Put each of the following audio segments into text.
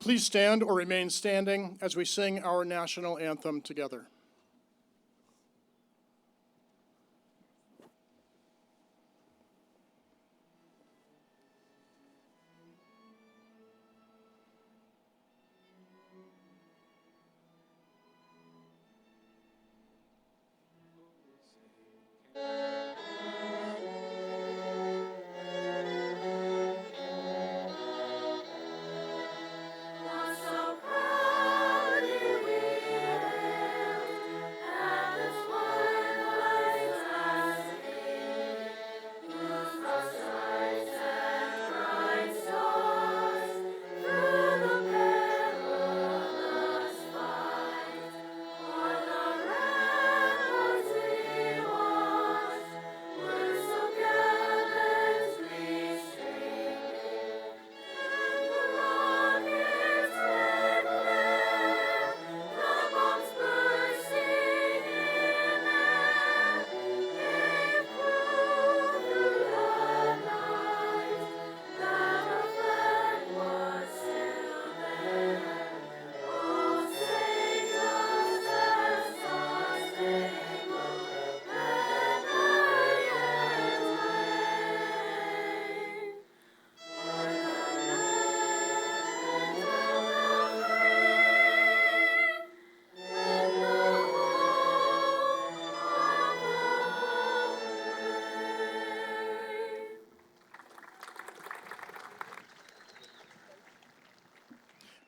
Please stand or remain standing as we sing our national anthem together.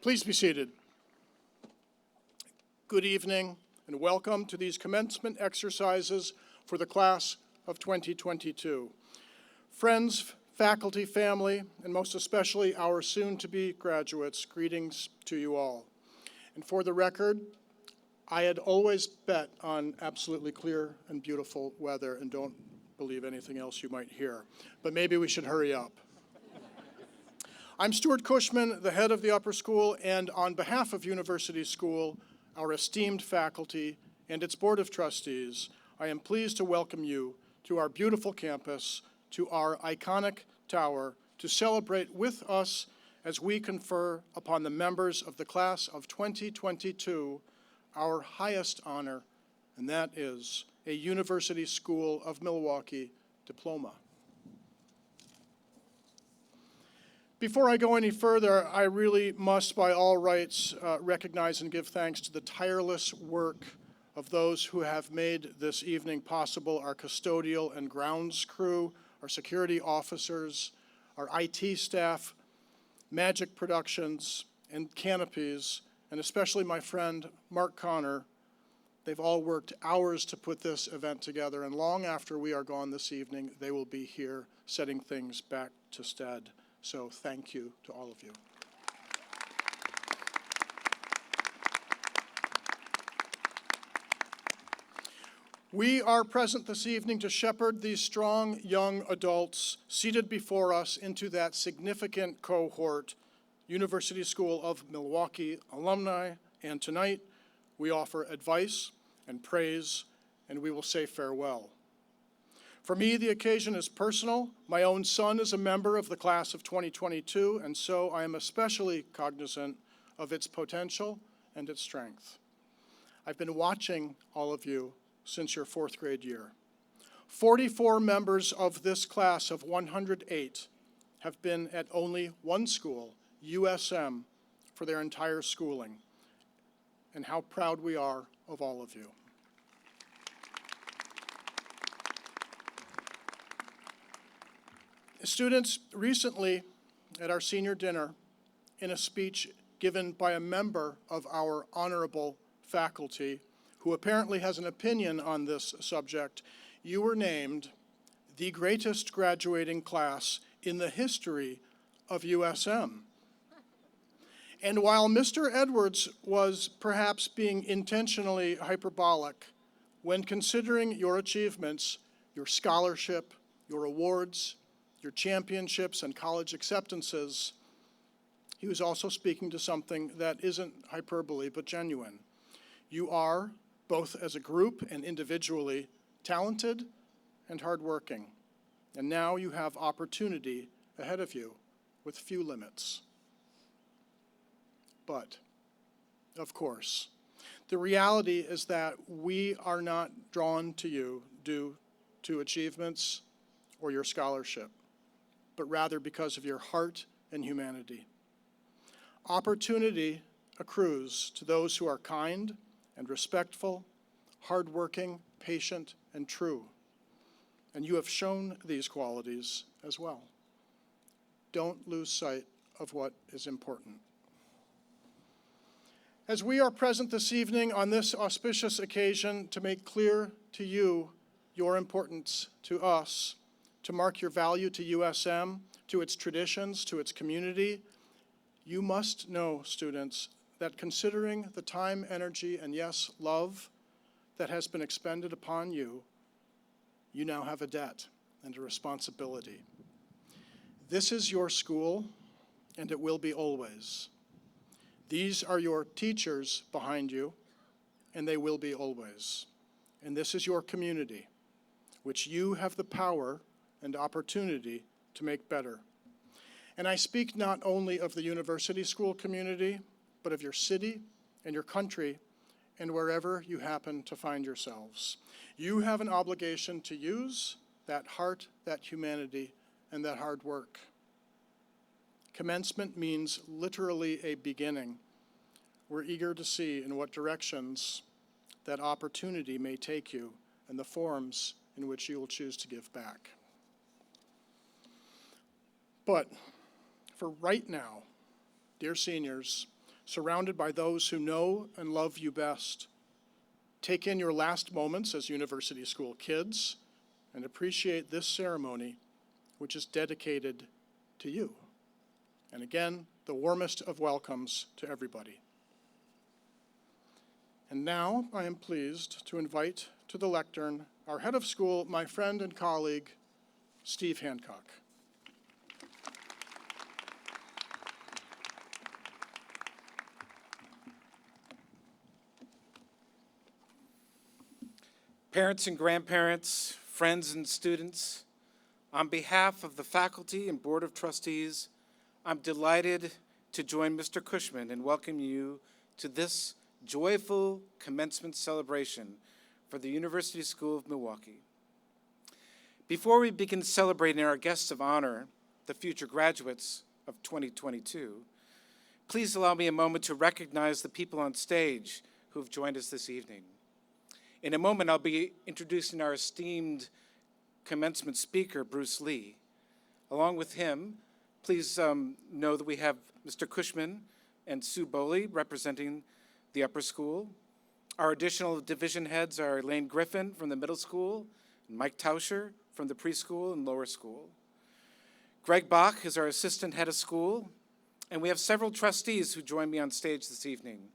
Please be seated. Good evening and welcome to these commencement exercises for the class of 2022. Friends, faculty, family, and most especially our soon-to-be graduates, greetings to you all. And for the record, I had always bet on absolutely clear and beautiful weather, and don't believe anything else you might hear. But maybe we should hurry up. I'm Stuart Cushman, the head of the Upper School, and on behalf of University School, our esteemed faculty, and its Board of Trustees, I am pleased to welcome you to our beautiful campus, to our iconic tower, to celebrate with us as we confer upon the members of the class of 2022 our highest honor, and that is a University School of Milwaukee diploma. Before I go any further, I really must, by all rights, recognize and give thanks to the tireless work of those who have made this evening possible, our custodial and grounds crew, our security officers, our IT staff, Magic Productions, and Canopies, and especially my friend Mark Connor. They've all worked hours to put this event together, and long after we are gone this evening, they will be here setting things back to stead. So thank you to all of you. We are present this evening to shepherd these strong young adults seated before us into that significant cohort, University School of Milwaukee alumni, and tonight we offer advice and praise, and we will say farewell. For me, the occasion is personal. My own son is a member of the class of 2022, and so I am especially cognizant of its potential and its strength. I've been watching all of you since your fourth grade year. 44 members of this class of 108 have been at only one school, USM, for their entire schooling, and how proud we are of all of you. Students, recently at our senior dinner, in a speech given by a member of our honorable faculty, who apparently has an opinion on this subject, you were named the greatest graduating class in the history of USM. And while Mr. Edwards was perhaps being intentionally hyperbolic, when considering your achievements, your scholarship, your awards, your championships and college acceptances, he was also speaking to something that isn't hyperbole but genuine. You are, both as a group and individually, talented and hardworking. And now you have opportunity ahead of you with few limits. But, of course, the reality is that we are not drawn to you due to achievements or your scholarship, but rather because of your heart and humanity. Opportunity accrues to those who are kind and respectful, hardworking, patient, and true. And you have shown these qualities as well. Don't lose sight of what is important. As we are present this evening on this auspicious occasion to make clear to you your importance to us, to mark your value to USM, to its traditions, to its community, you must know, students, that considering the time, energy, and yes, love that has been expended upon you, you now have a debt and a responsibility. This is your school, and it will be always. These are your teachers behind you, and they will be always. And this is your community, which you have the power and opportunity to make better. And I speak not only of the university school community, but of your city and your country and wherever you happen to find yourselves. You have an obligation to use that heart, that humanity, and that hard work. Commencement means literally a beginning. We're eager to see in what directions that opportunity may take you and the forms in which you will choose to give back. But for right now, dear seniors, surrounded by those who know and love you best, take in your last moments as university school kids and appreciate this ceremony, which is dedicated to you. And again, the warmest of welcomes to everybody. And now I am pleased to invite to the lectern our head of school, my friend and colleague, Steve Hancock. Parents and grandparents, friends and students, on behalf of the faculty and Board of Trustees, I'm delighted to join Mr. Cushman in welcoming you to this joyful commencement celebration for the University School of Milwaukee. Before we begin celebrating our guests of honor, the future graduates of 2022, please allow me a moment to recognize the people on stage who have joined us this evening. In a moment, I'll be introducing our esteemed commencement speaker, Bruce Lee. Along with him, please know that we have Mr. Cushman and Sue Boley representing the upper school. Our additional division heads are Elaine Griffin from the middle school, and Mike Tauscher from the preschool and lower school. Greg Bach is our assistant head of school, and we have several trustees who join me on stage this evening.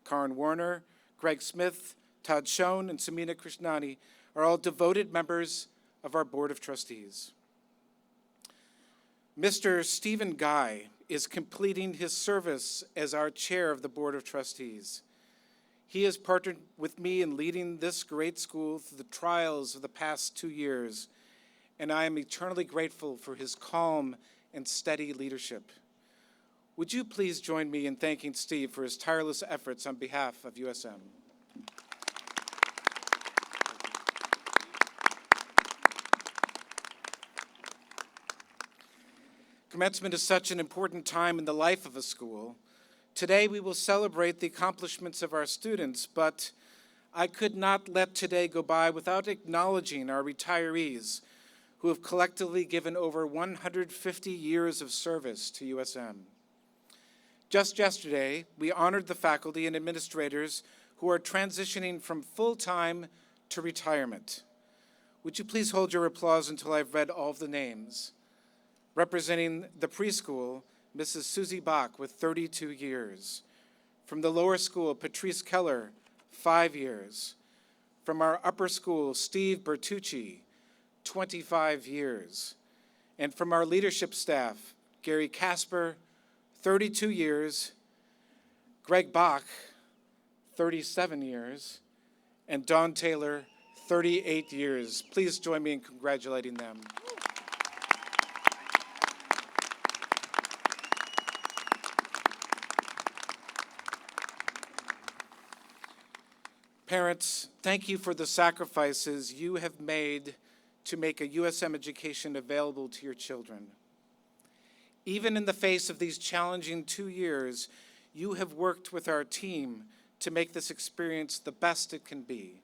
Karen Warner, Greg Smith, Todd Schoen, and Samina Krishnani are all devoted members of our Board of Trustees. Mr. Stephen Guy is completing his service as our chair of the Board of Trustees. He has partnered with me in leading this great school through the trials of the past 2 years, and I am eternally grateful for his calm and steady leadership. Would you please join me in thanking Steve for his tireless efforts on behalf of USM? Commencement is such an important time in the life of a school. Today we will celebrate the accomplishments of our students, but I could not let today go by without acknowledging our retirees who have collectively given over 150 years of service to USM. Just yesterday, we honored the faculty and administrators who are transitioning from full-time to retirement. Would you please hold your applause until I've read all of the names? Representing the preschool, Mrs. Susie Bach with 32 years. From the lower school, Patrice Keller, 5 years. From our upper school, Steve Bertucci, 25 years. And from our leadership staff, Gary Casper, 32 years, Greg Bach, 37 years, and Dawn Taylor, 38 years. Please join me in congratulating them. Parents, thank you for the sacrifices you have made to make a USM education available to your children. Even in the face of these challenging 2 years, you have worked with our team to make this experience the best it can be.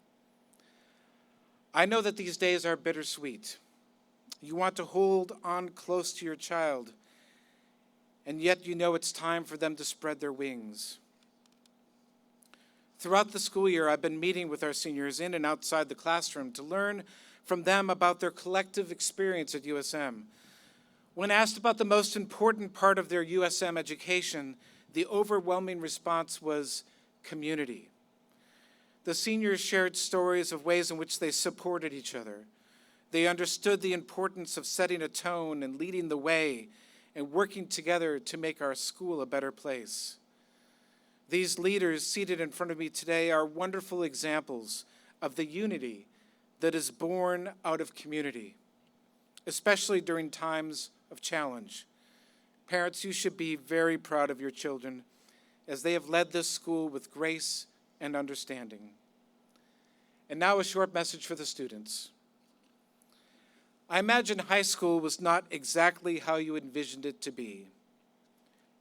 I know that these days are bittersweet. You want to hold on close to your child, and yet you know it's time for them to spread their wings. Throughout the school year, I've been meeting with our seniors in and outside the classroom to learn from them about their collective experience at USM. When asked about the most important part of their USM education, the overwhelming response was community. The seniors shared stories of ways in which they supported each other. They understood the importance of setting a tone and leading the way and working together to make our school a better place. These leaders seated in front of me today are wonderful examples of the unity that is born out of community, especially during times of challenge. Parents, you should be very proud of your children as they have led this school with grace and understanding. And now a short message for the students. I imagine high school was not exactly how you envisioned it to be.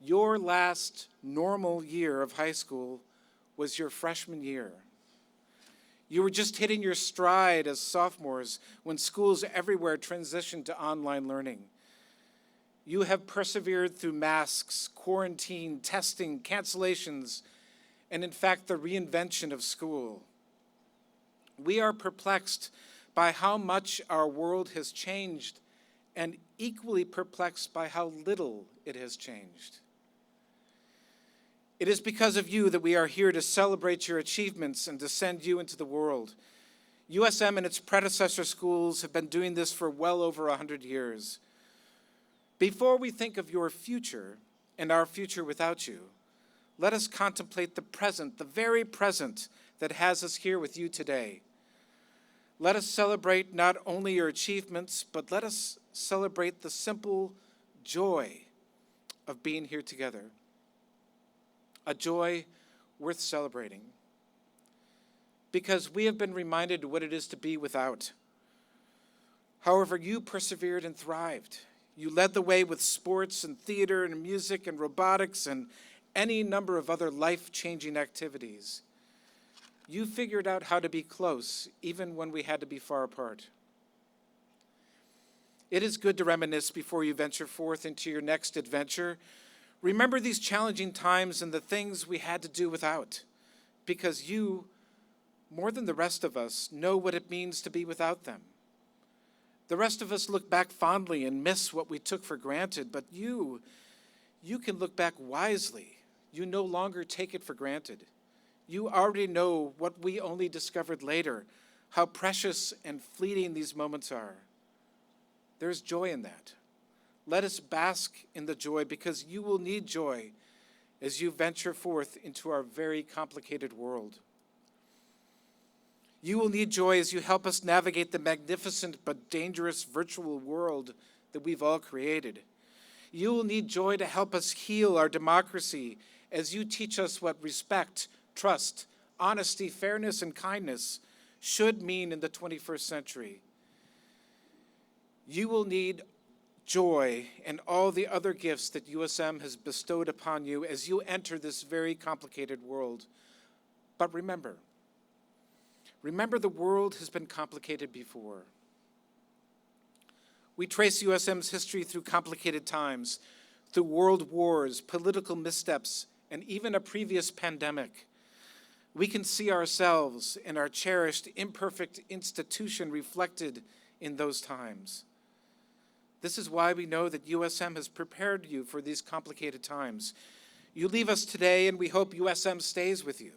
Your last normal year of high school was your freshman year. You were just hitting your stride as sophomores when schools everywhere transitioned to online learning. You have persevered through masks, quarantine, testing, cancellations, and in fact, the reinvention of school. We are perplexed by how much our world has changed and equally perplexed by how little it has changed. It is because of you that we are here to celebrate your achievements and to send you into the world. USM and its predecessor schools have been doing this for well over 100 years. Before we think of your future and our future without you, let us contemplate the present, the very present that has us here with you today. Let us celebrate not only your achievements, but let us celebrate the simple joy of being here together. A joy worth celebrating. Because we have been reminded what it is to be without. However, you persevered and thrived. You led the way with sports and theater and music and robotics and any number of other life-changing activities. You figured out how to be close, even when we had to be far apart. It is good to reminisce before you venture forth into your next adventure. Remember these challenging times and the things we had to do without, because you, more than the rest of us, know what it means to be without them. The rest of us look back fondly and miss what we took for granted, but you can look back wisely. You no longer take it for granted. You already know what we only discovered later, how precious and fleeting these moments are. There's joy in that. Let us bask in the joy, because you will need joy as you venture forth into our very complicated world. You will need joy as you help us navigate the magnificent but dangerous virtual world that we've all created. You will need joy to help us heal our democracy as you teach us what respect, trust, honesty, fairness, and kindness should mean in the 21st century. You will need joy and all the other gifts that USM has bestowed upon you as you enter this very complicated world. But remember the world has been complicated before. We trace USM's history through complicated times, through world wars, political missteps, and even a previous pandemic. We can see ourselves and our cherished, imperfect institution reflected in those times. This is why we know that USM has prepared you for these complicated times. You leave us today, and we hope USM stays with you,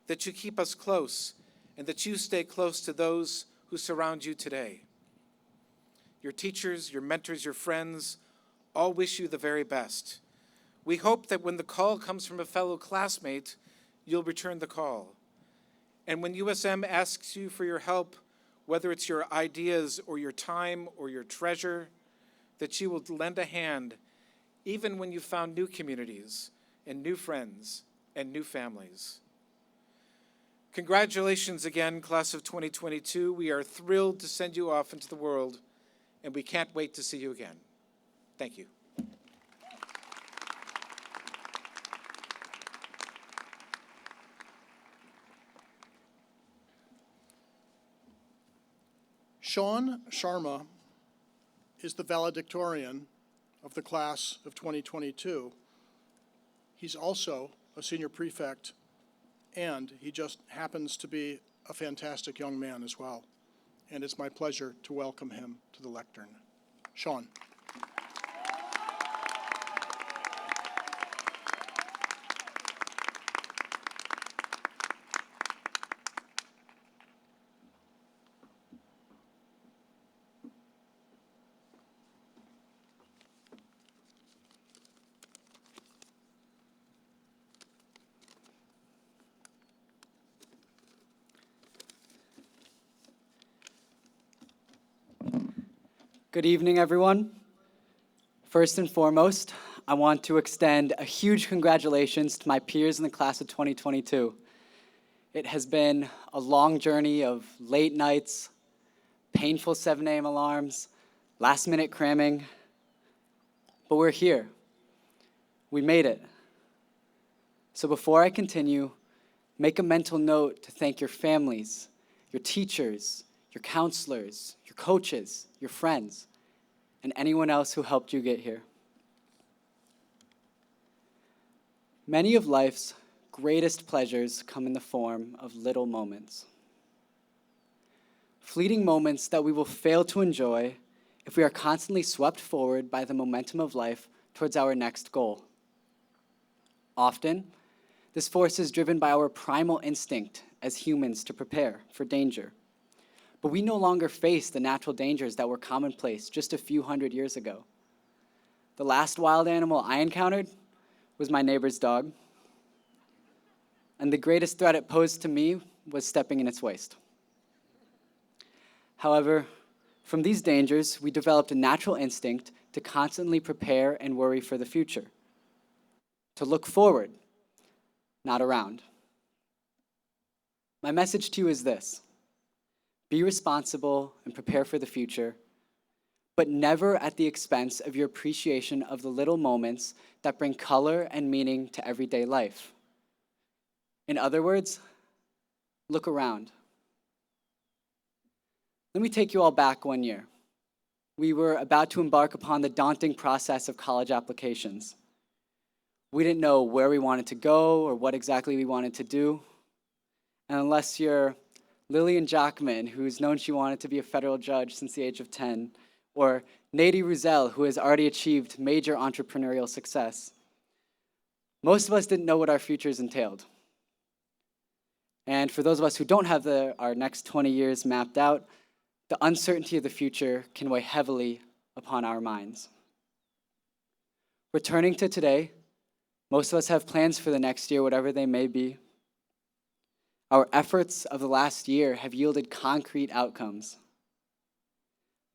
that you keep us close, and that you stay close to those who surround you today. Your teachers, your mentors, your friends, all wish you the very best. We hope that when the call comes from a fellow classmate, you'll return the call. And when USM asks you for your help, whether it's your ideas or your time or your treasure, that you will lend a hand, even when you've found new communities and new friends and new families. Congratulations again, class of 2022. We are thrilled to send you off into the world, and we can't wait to see you again. Thank you. Sean Sharma is the valedictorian of the class of 2022. He's also a senior prefect, and he just happens to be a fantastic young man as well. And it's my pleasure to welcome him to the lectern. Sean. Good evening, everyone. First and foremost, I want to extend a huge congratulations to my peers in the class of 2022. It has been a long journey of late nights, painful 7 a.m. alarms, last-minute cramming, but we're here. We made it. So before I continue, make a mental note to thank your families, your teachers, your counselors, your coaches, your friends, and anyone else who helped you get here. Many of life's greatest pleasures come in the form of little moments. Fleeting moments that we will fail to enjoy if we are constantly swept forward by the momentum of life towards our next goal. Often, this force is driven by our primal instinct as humans to prepare for danger. But we no longer face the natural dangers that were commonplace just a few hundred years ago. The last wild animal I encountered was my neighbor's dog, and the greatest threat it posed to me was stepping in its waste. However, from these dangers, we developed a natural instinct to constantly prepare and worry for the future, to look forward, not around. My message to you is this: be responsible and prepare for the future, but never at the expense of your appreciation of the little moments that bring color and meaning to everyday life. In other words, look around. Let me take you all back 1 year. We were about to embark upon the daunting process of college applications. We didn't know where we wanted to go or what exactly we wanted to do. And unless you're Lillian Jackman, who's known she wanted to be a federal judge since the age of 10, or Nady Ruzel, who has already achieved major entrepreneurial success. Most of us didn't know what our futures entailed. And for those of us who don't have our next 20 years mapped out, the uncertainty of the future can weigh heavily upon our minds. Returning to today, most of us have plans for the next year, whatever they may be. Our efforts of the last year have yielded concrete outcomes.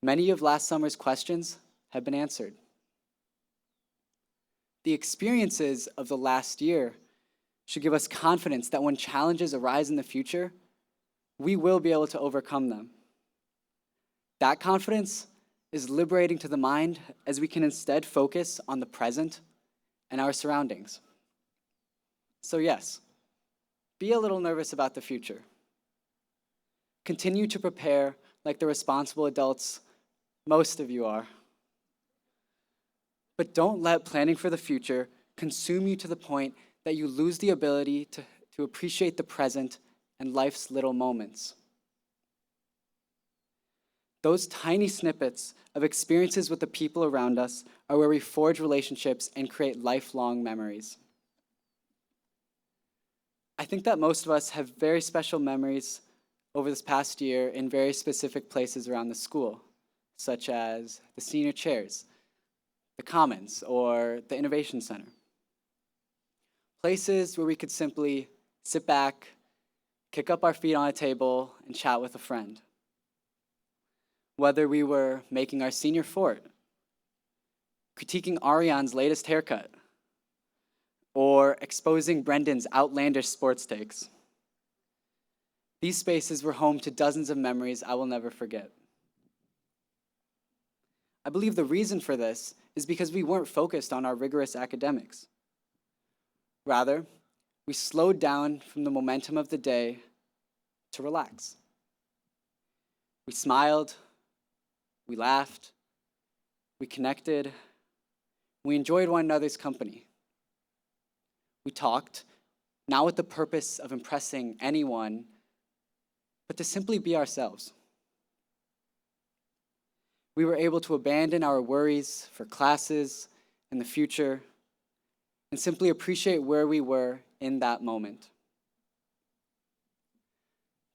Many of last summer's questions have been answered. The experiences of the last year should give us confidence that when challenges arise in the future, we will be able to overcome them. That confidence is liberating to the mind as we can instead focus on the present and our surroundings. So yes, be a little nervous about the future. Continue to prepare like the responsible adults most of you are. But don't let planning for the future consume you to the point that you lose the ability to appreciate the present and life's little moments. Those tiny snippets of experiences with the people around us are where we forge relationships and create lifelong memories. I think that most of us have very special memories over this past year in very specific places around the school, such as the senior chairs, the Commons, or the Innovation Center. Places where we could simply sit back, kick up our feet on a table, and chat with a friend. Whether we were making our senior fort, critiquing Ariane's latest haircut, or exposing Brendan's outlandish sports takes. These spaces were home to dozens of memories I will never forget. I believe the reason for this is because we weren't focused on our rigorous academics. Rather, we slowed down from the momentum of the day to relax. We smiled, we laughed, we connected, we enjoyed one another's company. We talked, not with the purpose of impressing anyone, but to simply be ourselves. We were able to abandon our worries for classes and the future and simply appreciate where we were in that moment.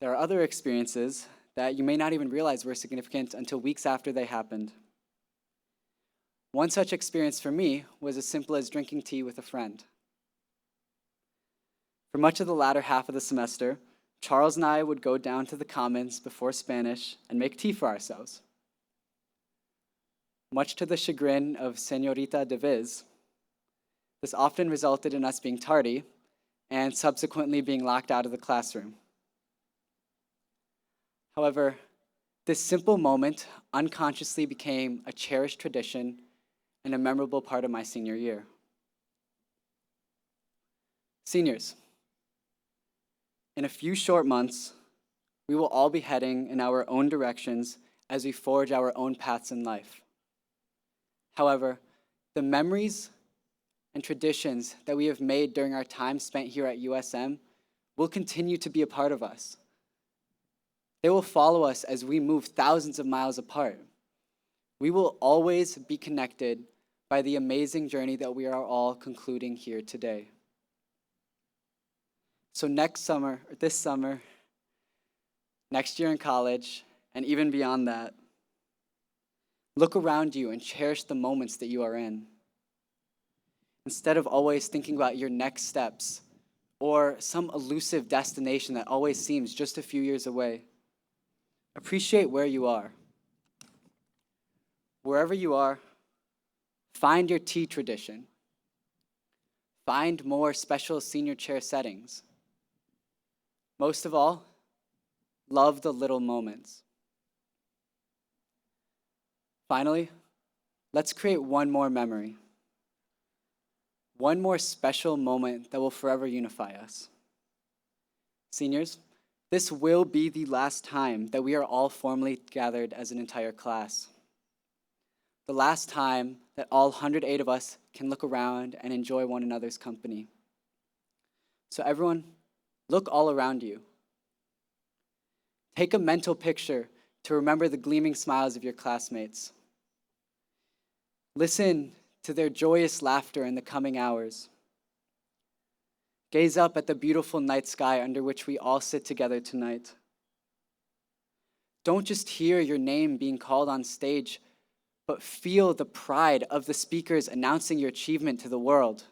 There are other experiences that you may not even realize were significant until weeks after they happened. One such experience for me was as simple as drinking tea with a friend. For much of the latter half of the semester, Charles and I would go down to the Commons before Spanish and make tea for ourselves. Much to the chagrin of Señorita de Viz, this often resulted in us being tardy and subsequently being locked out of the classroom. However, this simple moment unconsciously became a cherished tradition and a memorable part of my senior year. Seniors, in a few short months, we will all be heading in our own directions as we forge our own paths in life. However, the memories and traditions that we have made during our time spent here at USM will continue to be a part of us. They will follow us as we move thousands of miles apart. We will always be connected by the amazing journey that we are all concluding here today. So this summer, next year in college, and even beyond that, look around you and cherish the moments that you are in. Instead of always thinking about your next steps or some elusive destination that always seems just a few years away, appreciate where you are. Wherever you are, find your tea tradition. Find more special senior chair settings. Most of all, love the little moments. Finally, let's create one more memory. One more special moment that will forever unify us. Seniors, this will be the last time that we are all formally gathered as an entire class. The last time that all 108 of us can look around and enjoy one another's company. So everyone, look all around you. Take a mental picture to remember the gleaming smiles of your classmates. Listen to their joyous laughter in the coming hours. Gaze up at the beautiful night sky under which we all sit together tonight. Don't just hear your name being called on stage, but feel the pride of the speakers announcing your achievement to the world.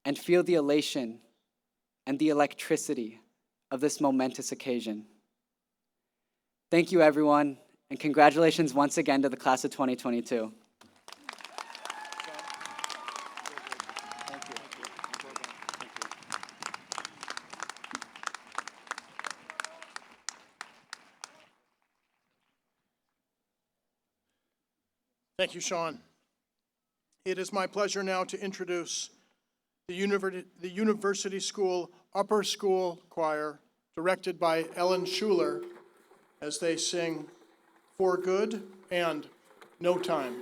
And feel the elation and the electricity of this momentous occasion. Thank you, everyone, and congratulations once again to the class of 2022. Thank you, Sean. It is my pleasure now to introduce the University School Upper School Choir, directed by Ellen Schuler, as they sing For Good and No Time.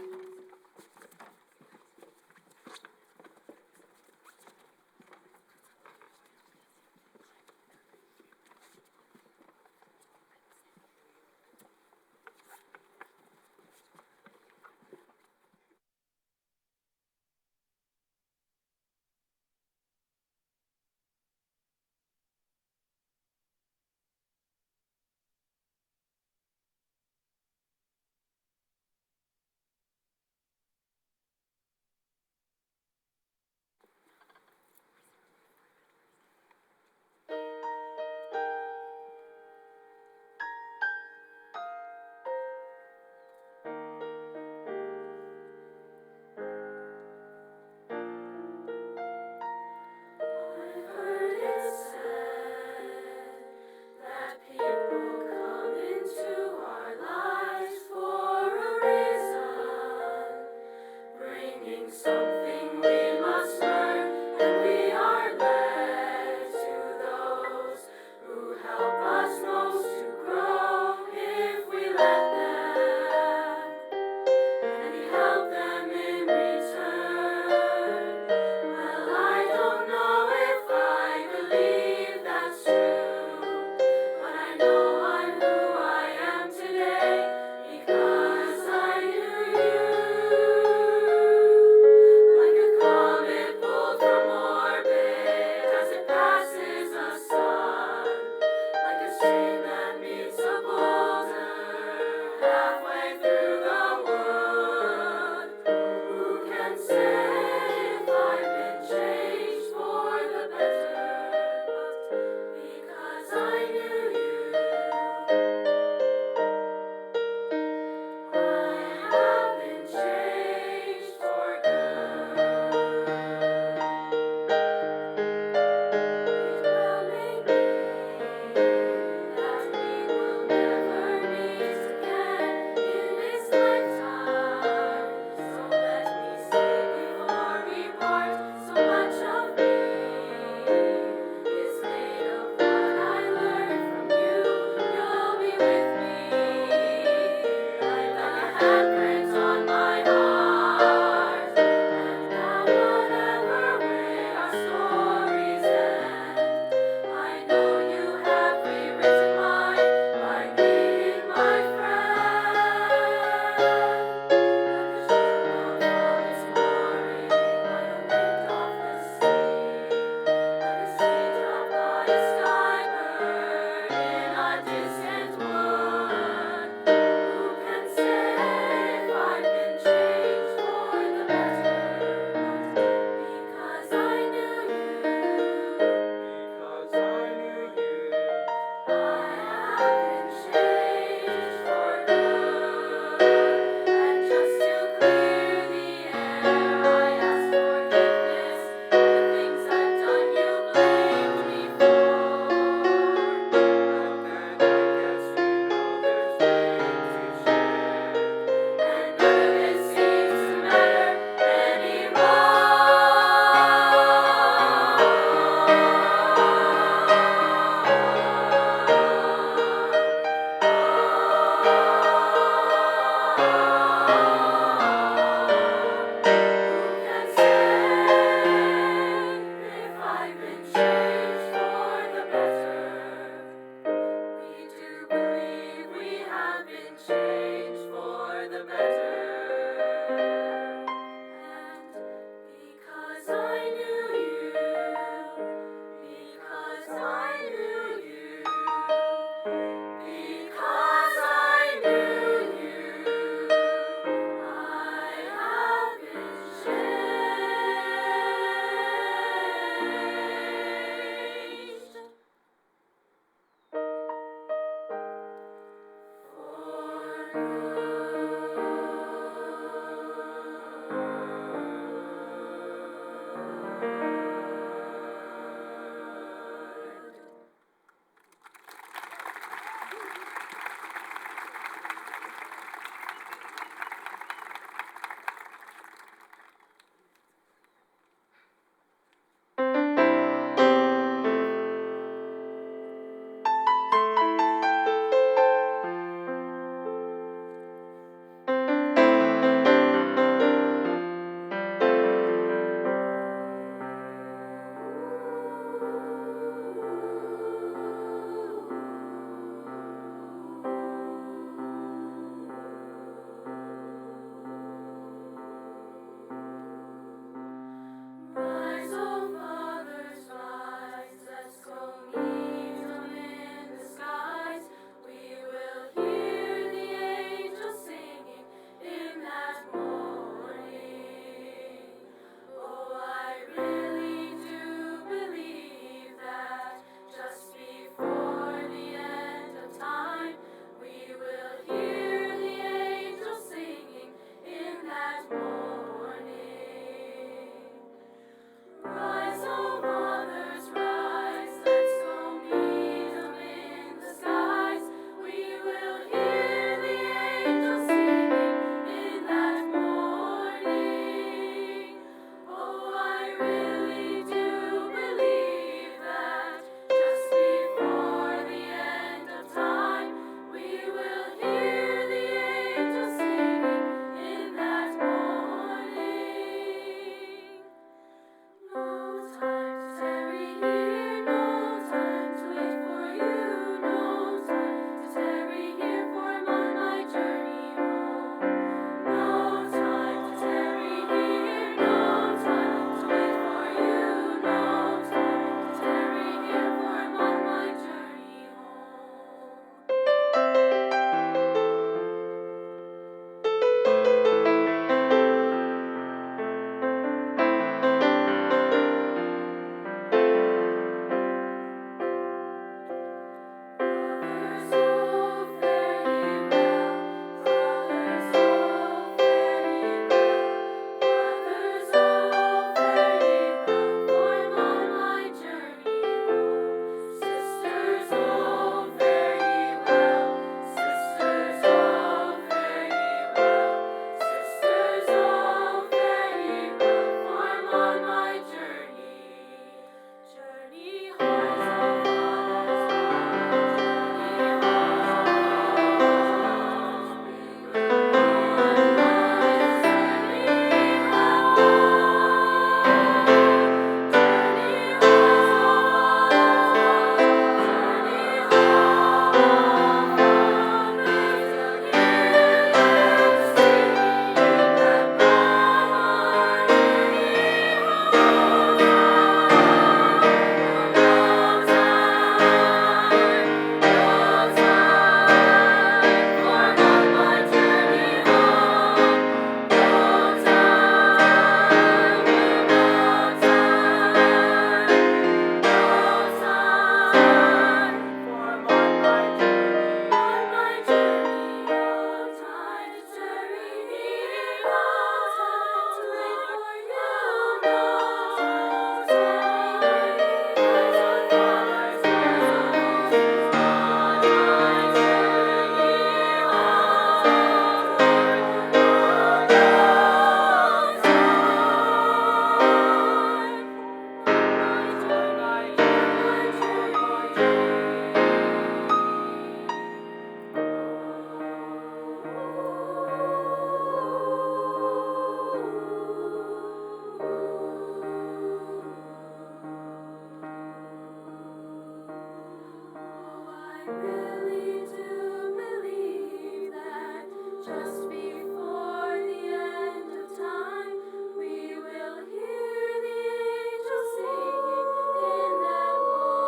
really do believe that just before the end of time, we will hear the angels singing in that morning.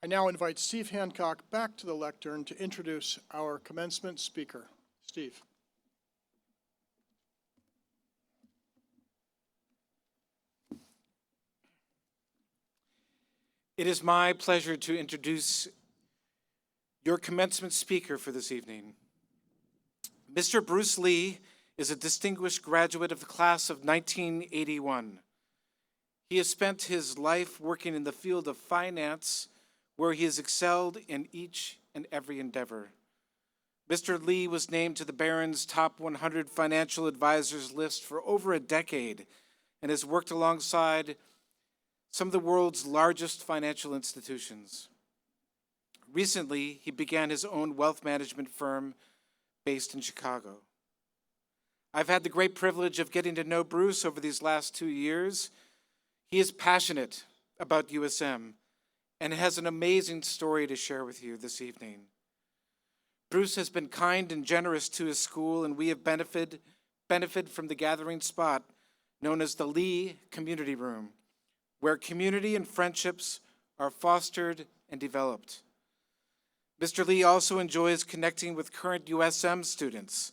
I now invite Steve Hancock back to the lectern to introduce our commencement speaker. Steve. It is my pleasure to introduce your commencement speaker for this evening. Mr. Bruce Lee is a distinguished graduate of the class of 1981. He has spent his life working in the field of finance, where he has excelled in each and every endeavor. Mr. Lee was named to the Barron's Top 100 Financial Advisors list for over a decade and has worked alongside some of the world's largest financial institutions. Recently, he began his own wealth management firm based in Chicago. I've had the great privilege of getting to know Bruce over these last 2 years. He is passionate about USM and has an amazing story to share with you this evening. Bruce has been kind and generous to his school, and we have benefited from the gathering spot known as the Lee Community Room, where community and friendships are fostered and developed. Mr. Lee also enjoys connecting with current USM students.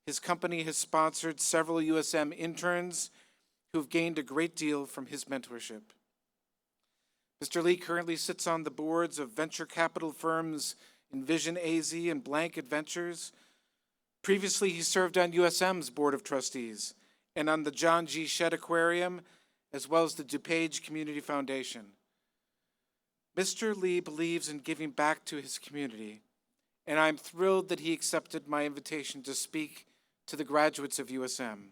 His company has sponsored several USM interns who have gained a great deal from his mentorship. Mr. Lee currently sits on the boards of venture capital firms Envision AZ and Blank Adventures. Previously, he served on USM's Board of Trustees and on the John G. Shedd Aquarium, as well as the DuPage Community Foundation. Mr. Lee believes in giving back to his community, and I'm thrilled that he accepted my invitation to speak to the graduates of USM.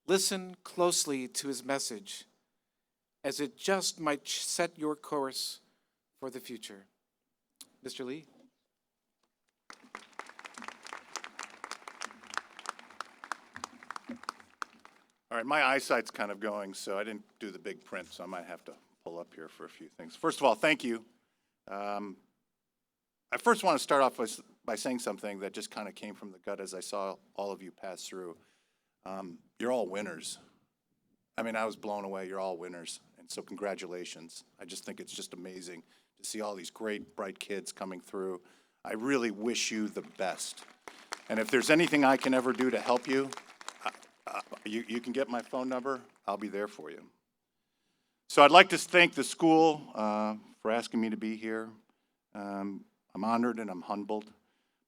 Listen closely to his message, as it just might set your course for the future. Mr. Lee. All right, my eyesight's kind of going, so I didn't do the big print, so I might have to pull up here for a few things. First of all, thank you. I first want to start off by saying something that just kind of came from the gut as I saw all of you pass through. You're all winners. I mean, I was blown away. You're all winners, and so congratulations. I just think it's just amazing to see all these great, bright kids coming through. I really wish you the best. And if there's anything I can ever do to help you, you can get my phone number. I'll be there for you. So I'd like to thank the school for asking me to be here. I'm honored and I'm humbled.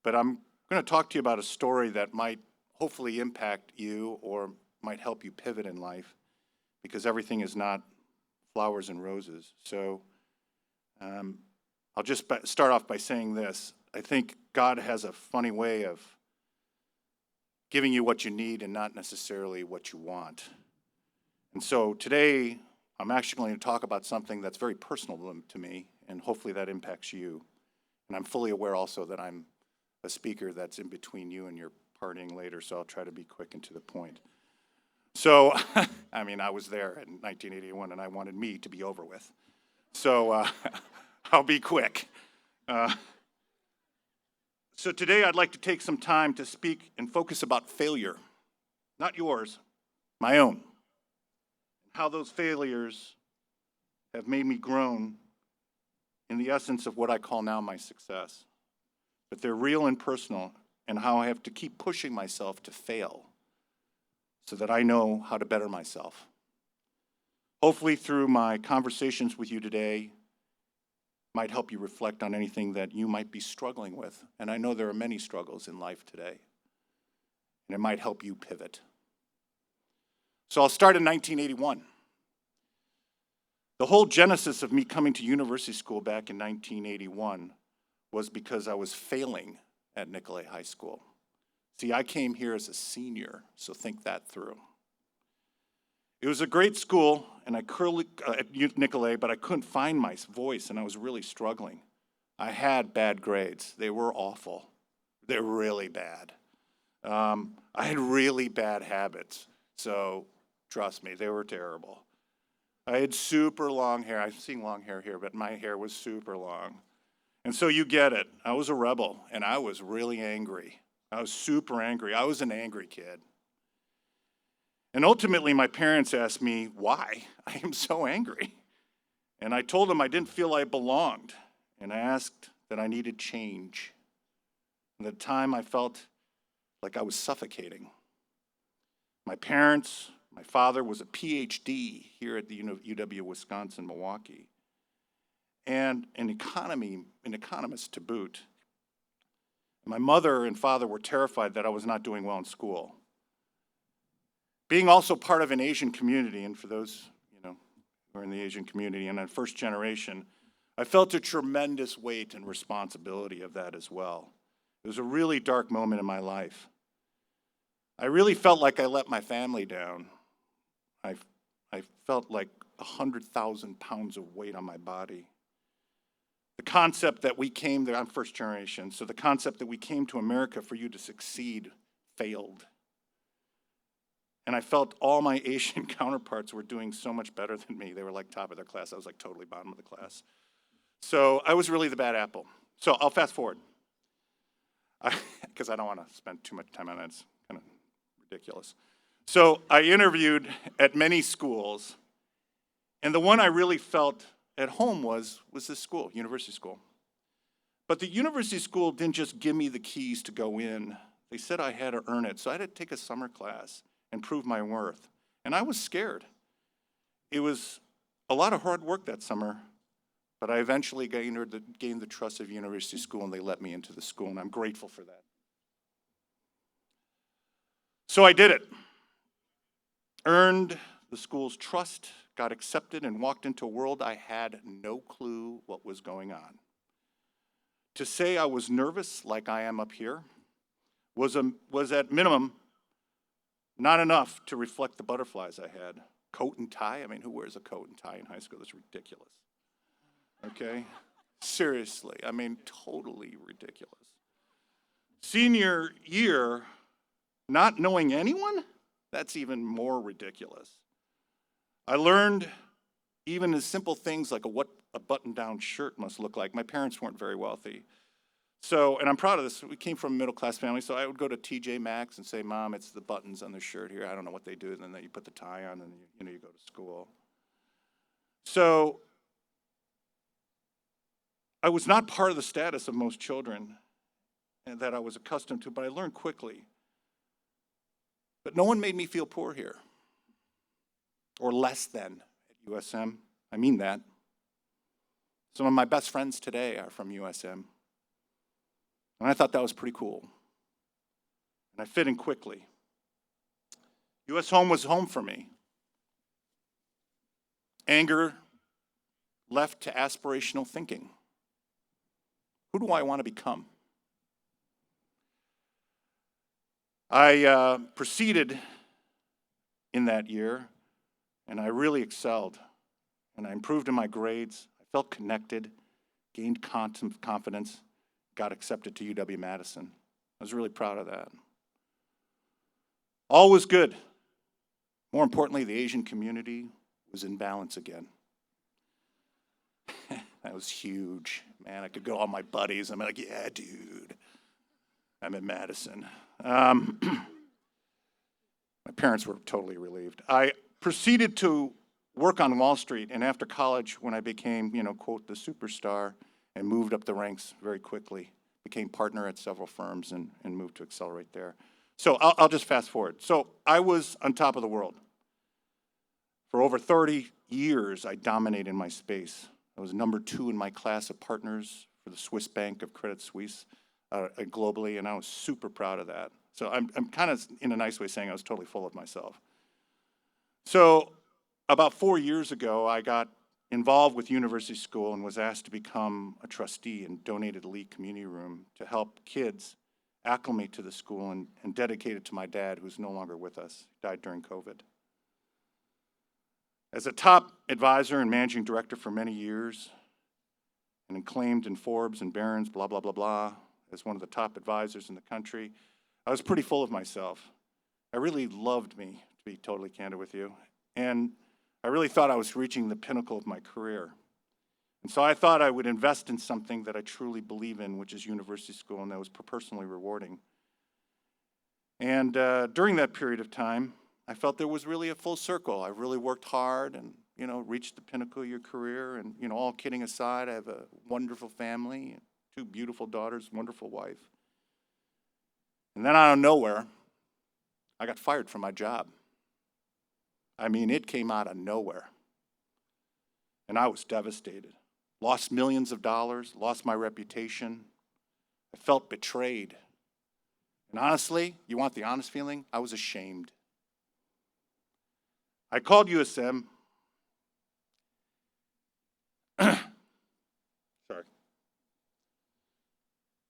But I'm going to talk to you about a story that might hopefully impact you or might help you pivot in life, because everything is not flowers and roses. So I'll just start off by saying this. I think God has a funny way of giving you what you need and not necessarily what you want. And so today, I'm actually going to talk about something that's very personal to me, and hopefully that impacts you. And I'm fully aware also that I'm a speaker that's in between you and your partying later, so I'll try to be quick and to the point. So, I mean, I was there in 1981, and I wanted me to be over with. So I'll be quick. So today I'd like to take some time to speak and focus about failure. Not yours, my own. How those failures have made me grown in the essence of what I call now my success. But they're real and personal, and how I have to keep pushing myself to fail so that I know how to better myself. Hopefully through my conversations with you today might help you reflect on anything that you might be struggling with. And I know there are many struggles in life today. and it might help you pivot. So I'll start in 1981. The whole genesis of me coming to university school back in 1981 was because I was failing at Nicolet High School. See, I came here as a senior, so think that through. It was a great school and at Nicolet, but I couldn't find my voice, and I was really struggling. I had bad grades. They were awful. They're really bad. I had really bad habits, so trust me, they were terrible. I had super long hair. I'm seeing long hair here, but my hair was super long. And so you get it. I was a rebel, and I was really angry. I was super angry. I was an angry kid. And ultimately, my parents asked me why I am so angry. And I told them I didn't feel I belonged, and I asked that I needed change. And at the time, I felt like I was suffocating. My parents, my father was a PhD here at the UW-Wisconsin, Milwaukee, and an economist to boot. My mother and father were terrified that I was not doing well in school. Being also part of an Asian community, and for those who are in the Asian community and I'm first generation, I felt a tremendous weight and responsibility of that as well. It was a really dark moment in my life. I really felt like I let my family down. I felt like 100,000 pounds of weight on my body. The concept that we came there, I'm first generation, so the concept that we came to America for you to succeed failed. And I felt all my Asian counterparts were doing so much better than me. They were like top of their class. I was like totally bottom of the class. So I was really the bad apple. So I'll fast forward, because I don't want to spend too much time on that. It's kind of ridiculous. So I interviewed at many schools, and the one I really felt at home was this school, university school. But the university school didn't just give me the keys to go in. They said I had to earn it, so I had to take a summer class and prove my worth. And I was scared. It was a lot of hard work that summer, but I eventually gained the trust of university school, and they let me into the school, and I'm grateful for that. So I did it. Earned the school's trust, got accepted, and walked into a world I had no clue what was going on. To say I was nervous like I am up here was at minimum not enough to reflect the butterflies I had. Coat and tie, I mean, who wears a coat and tie in high school? That's ridiculous. Okay? Seriously, I mean, totally ridiculous. Senior year, not knowing anyone? That's even more ridiculous. I learned even as simple things like what a button-down shirt must look like. My parents weren't very wealthy. So, and I'm proud of this, we came from a middle-class family, so I would go to TJ Maxx and say, Mom, it's the buttons on the shirt here. I don't know what they do, and then you put the tie on, and you go to school. So, I was not part of the status of most children that I was accustomed to, but I learned quickly. But no one made me feel poor here, or less than at USM. I mean that. Some of my best friends today are from USM. And I thought that was pretty cool. And I fit in quickly. US Home was home for me. Anger left to aspirational thinking. Who do I want to become? I proceeded in that year, and I really excelled. And I improved in my grades. I felt connected, gained confidence, got accepted to UW-Madison. I was really proud of that. All was good. More importantly, the Asian community was in balance again. That was huge. Man, I could go all my buddies. I'm like, yeah, dude, I'm in Madison. My parents were totally relieved. I proceeded to work on Wall Street, and after college, when I became, quote, the superstar, and moved up the ranks very quickly, became partner at several firms and moved to Accelerate there. So I'll just fast forward. So I was on top of the world. For over 30 years, I dominated my space. I was number 2 in my class of partners for the Swiss Bank of Credit Suisse globally, and I was super proud of that. So I'm kind of, in a nice way, saying I was totally full of myself. So about 4 years ago, I got involved with University School and was asked to become a trustee and donated a Lee community room to help kids acclimate to the school and dedicate it to my dad, who's no longer with us. He died during COVID. As a top advisor and managing director for many years, and acclaimed in Forbes and Barron's, blah, blah, blah, blah, as one of the top advisors in the country, I was pretty full of myself. I really loved me, to be totally candid with you, and I really thought I was reaching the pinnacle of my career. And so I thought I would invest in something that I truly believe in, which is University School, and that was personally rewarding. And during that period of time, I felt there was really a full circle. I really worked hard and, reached the pinnacle of your career. And, all kidding aside, I have a wonderful family, 2 beautiful daughters, wonderful wife. And then out of nowhere, I got fired from my job. I mean, it came out of nowhere. And I was devastated. Lost millions of dollars, lost my reputation. I felt betrayed. And honestly, you want the honest feeling? I was ashamed. I called USM. Sorry.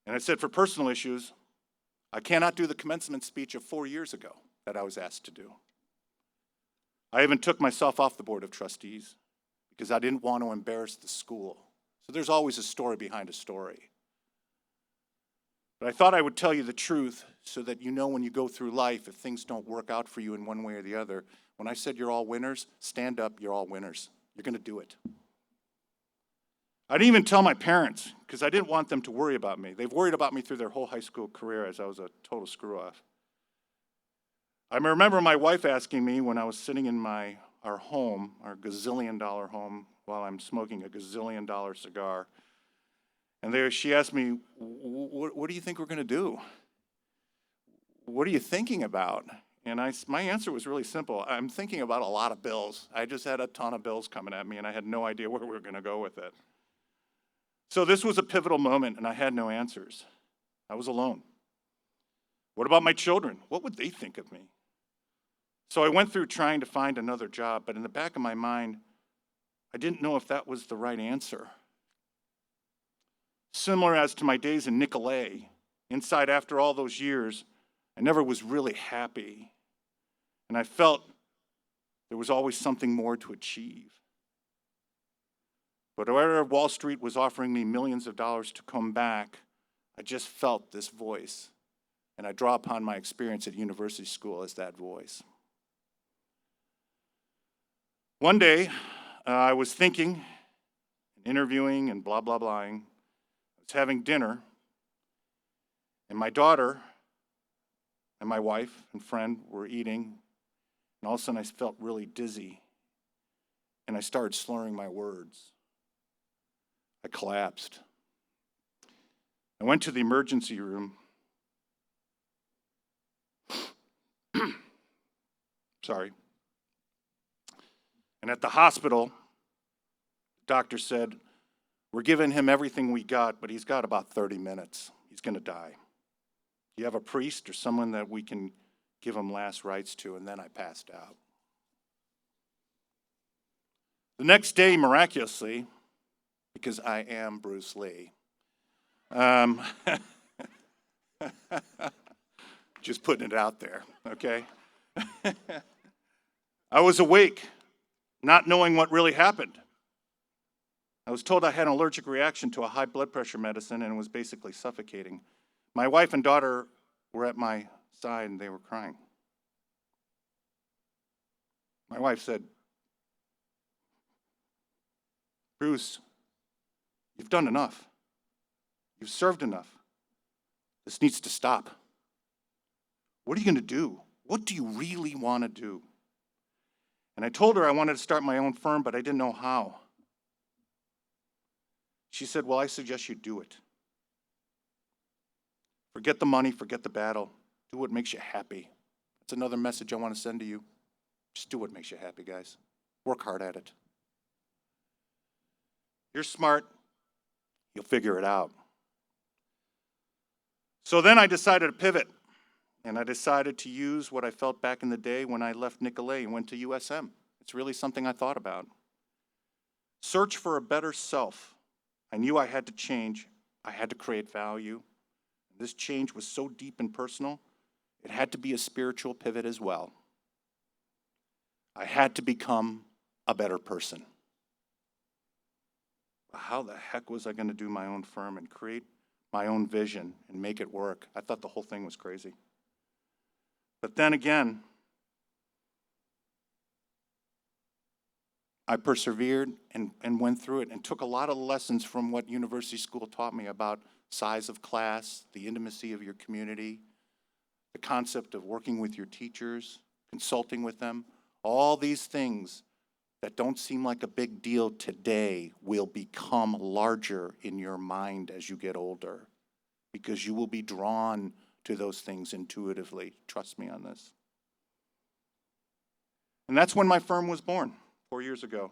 And I said, for personal issues, I cannot do the commencement speech of 4 years ago that I was asked to do. I even took myself off the board of trustees because I didn't want to embarrass the school. So there's always a story behind a story. But I thought I would tell you the truth so that when you go through life, if things don't work out for you in one way or the other, when I said you're all winners, stand up, you're all winners. You're going to do it. I didn't even tell my parents because I didn't want them to worry about me. They've worried about me through their whole high school career as I was a total screw-off. I remember my wife asking me when I was sitting in our home, our gazillion-dollar home, while I'm smoking a gazillion-dollar cigar, and she asked me, what do you think we're going to do? What are you thinking about? And my answer was really simple. I'm thinking about a lot of bills. I just had a ton of bills coming at me, and I had no idea where we were going to go with it. So this was a pivotal moment, and I had no answers. I was alone. What about my children? What would they think of me? So I went through trying to find another job, but in the back of my mind, I didn't know if that was the right answer. Similar as to my days in Nicolay, inside after all those years, I never was really happy. And I felt there was always something more to achieve. But wherever Wall Street was offering me millions of dollars to come back, I just felt this voice. And I draw upon my experience at University School as that voice. One day, I was thinking, interviewing and blah, blah, blahing. I was having dinner, and my daughter and my wife and friend were eating, and all of a sudden I felt really dizzy, and I started slurring my words. I collapsed. I went to the emergency room. Sorry. And at the hospital, the doctor said, we're giving him everything we got, but he's got about 30 minutes. He's going to die. Do you have a priest or someone that we can give him last rites to? And then I passed out. The next day, miraculously, because I am Bruce Lee, just putting it out there, okay? I was awake, not knowing what really happened. I was told I had an allergic reaction to a high blood pressure medicine and was basically suffocating. My wife and daughter were at my side and they were crying. My wife said, Bruce, you've done enough. You've served enough. This needs to stop. What are you going to do? What do you really want to do? And I told her I wanted to start my own firm, but I didn't know how. She said, well, I suggest you do it. Forget the money, forget the battle. Do what makes you happy. That's another message I want to send to you. Just do what makes you happy, guys. Work hard at it. You're smart. You'll figure it out. So then I decided to pivot. And I decided to use what I felt back in the day when I left Nicolet and went to USM. It's really something I thought about. Search for a better self. I knew I had to change. I had to create value. This change was so deep and personal, it had to be a spiritual pivot as well. I had to become a better person. How the heck was I going to do my own firm and create my own vision and make it work? I thought the whole thing was crazy. But then again, I persevered and went through it and took a lot of lessons from what university school taught me about size of class, the intimacy of your community, the concept of working with your teachers, consulting with them. All these things that don't seem like a big deal today will become larger in your mind as you get older, because you will be drawn to those things intuitively. Trust me on this. And that's when my firm was born, 4 years ago.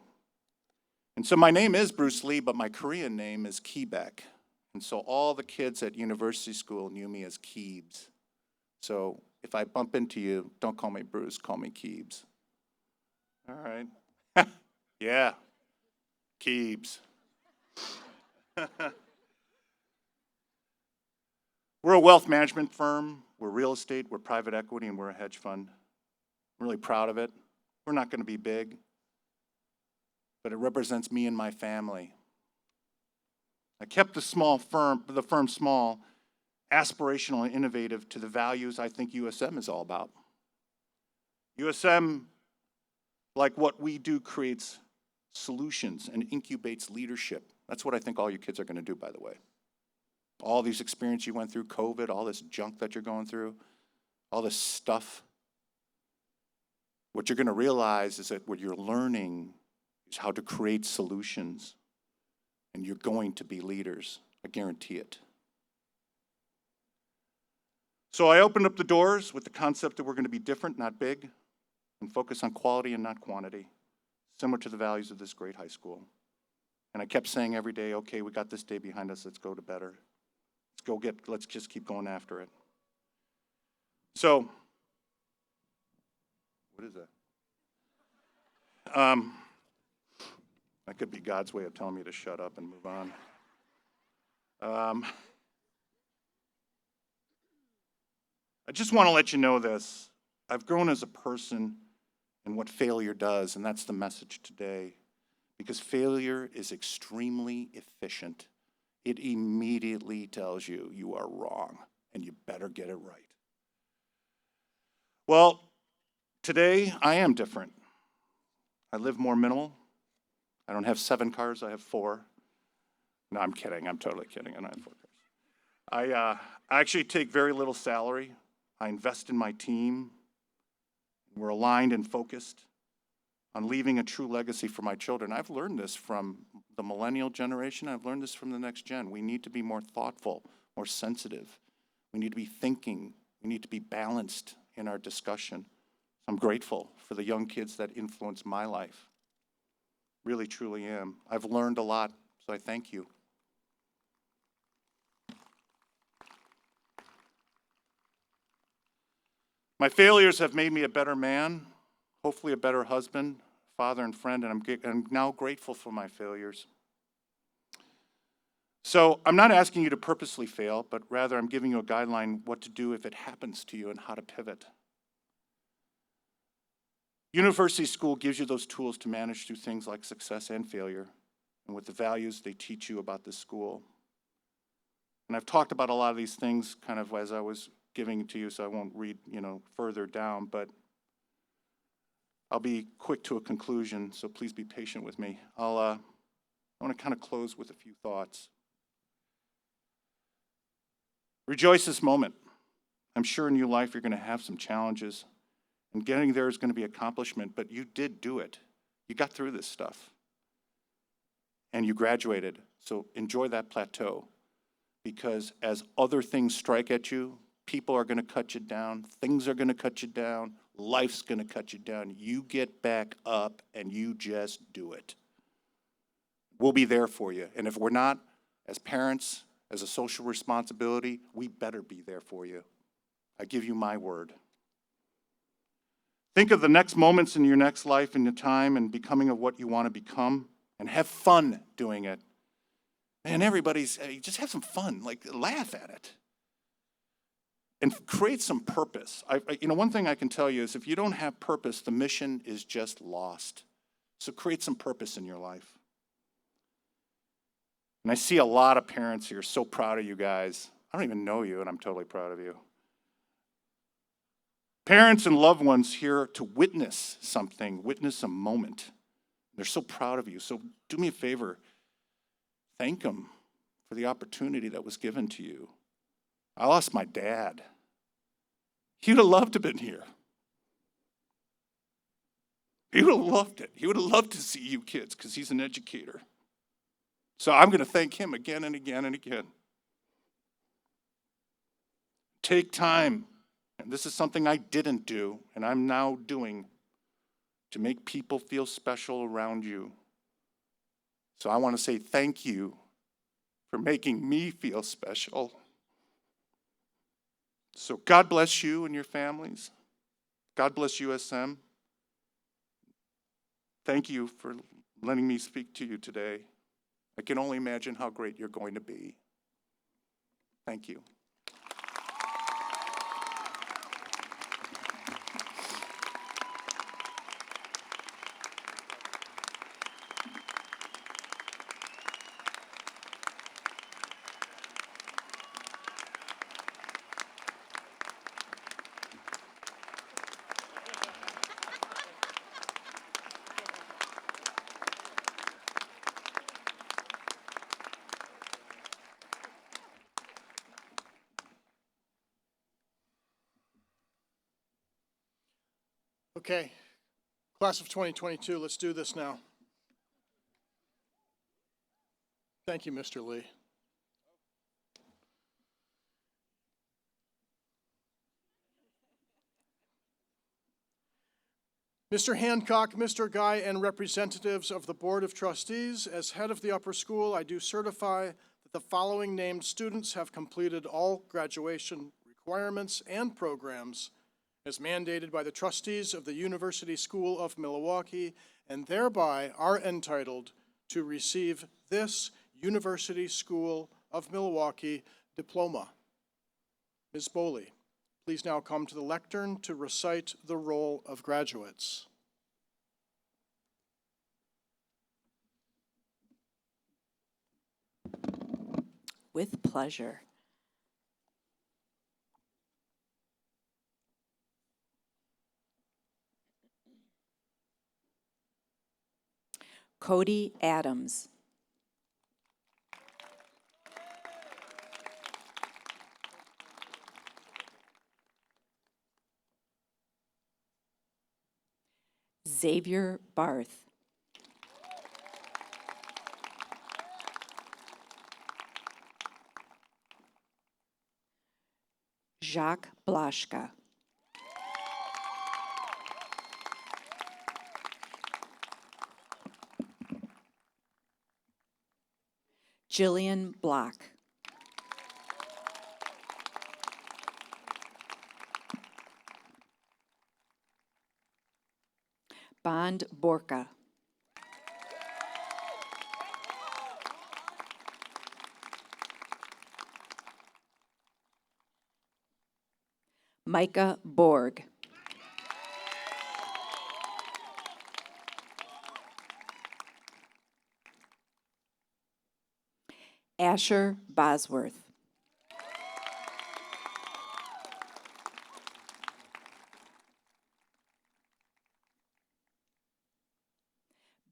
And so my name is Bruce Lee, but my Korean name is Keebeck. And so all the kids at university school knew me as Keebs. So if I bump into you, don't call me Bruce, call me Keebs. All right. Yeah, Keebs. We're a wealth management firm. We're real estate, we're private equity, and we're a hedge fund. I'm really proud of it. We're not going to be big, but it represents me and my family. I kept the firm small, aspirational, and innovative to the values I think USM is all about. USM, like what we do, creates solutions and incubates leadership. That's what I think all you kids are going to do, by the way. All these experiences you went through, COVID, all this junk that you're going through, all this stuff, what you're going to realize is that what you're learning is how to create solutions. And you're going to be leaders. I guarantee it. So I opened up the doors with the concept that we're going to be different, not big, and focus on quality and not quantity, similar to the values of this great high school. And I kept saying every day, okay, we got this day behind us, let's go to better. Let's just keep going after it. So, what is that? That could be God's way of telling me to shut up and move on. I just want to let you know this. I've grown as a person in what failure does, and that's the message today. Because failure is extremely efficient. It immediately tells you you are wrong, and you better get it right. Well, today I am different. I live more minimal. I don't have 7 cars, I have 4. No, I'm kidding. I'm totally kidding. I don't have 4 cars. I actually take very little salary. I invest in my team. We're aligned and focused on leaving a true legacy for my children. I've learned this from the millennial generation. I've learned this from the next gen. We need to be more thoughtful, more sensitive. We need to be thinking. We need to be balanced in our discussion. I'm grateful for the young kids that influence my life. Really, truly am. I've learned a lot, so I thank you. My failures have made me a better man, hopefully a better husband, father, and friend, and I'm now grateful for my failures. So I'm not asking you to purposely fail, but rather I'm giving you a guideline what to do if it happens to you and how to pivot. University school gives you those tools to manage through things like success and failure, and with the values they teach you about this school. And I've talked about a lot of these things kind of as I was giving it to you, so I won't read, further down, but I'll be quick to a conclusion, so please be patient with me. I want to kind of close with a few thoughts. Rejoice this moment. I'm sure in your life you're going to have some challenges, and getting there is going to be accomplishment, but you did do it. You got through this stuff, and you graduated, so enjoy that plateau, because as other things strike at you, people are going to cut you down, things are going to cut you down, life's going to cut you down. You get back up and you just do it. We'll be there for you. And if we're not, as parents, as a social responsibility, we better be there for you. I give you my word. Think of the next moments in your next life and your time and becoming of what you want to become, and have fun doing it. Man, just have some fun, like laugh at it. And create some purpose. One thing I can tell you is if you don't have purpose, the mission is just lost. So create some purpose in your life. And I see a lot of parents here, so proud of you guys. I don't even know you, and I'm totally proud of you. Parents and loved ones here to witness something, witness a moment. They're so proud of you. So do me a favor. Thank them for the opportunity that was given to you. I lost my dad. He would have loved to have been here. He would have loved it. He would have loved to see you kids because he's an educator. So I'm going to thank him again and again and again. Take time, and this is something I didn't do, and I'm now doing, to make people feel special around you. So I want to say thank you for making me feel special. So God bless you and your families. God bless USM. Thank you for letting me speak to you today. I can only imagine how great you're going to be. Thank you. Okay, class of 2022, let's do this now. Thank you, Mr. Lee. Mr. Hancock, Mr. Guy, and representatives of the Board of Trustees, as head of the upper school, I do certify that the following named students have completed all graduation requirements and programs as mandated by the trustees of the University School of Milwaukee, and thereby are entitled to receive this University School of Milwaukee diploma. Ms. Boley, please now come to the lectern to recite the roll of graduates. With pleasure. Cody Adams. Xavier Barth. Jacques Blaschka. Jillian Block. Bond Borka. Micah Borg. Asher Bosworth.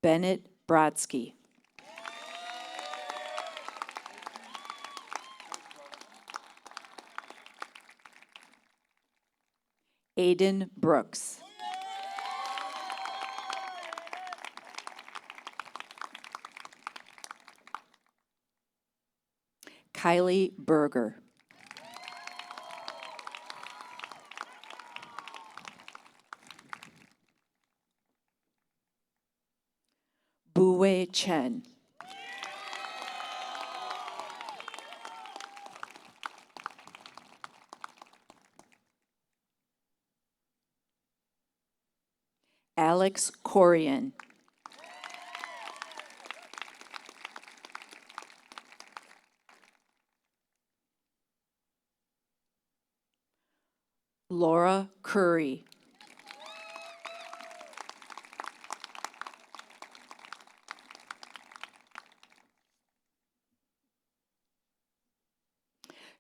Bennett Brodsky. Aiden Brooks. Kylie Berger. Buwei Chen. Alex Corian. Laura Curry.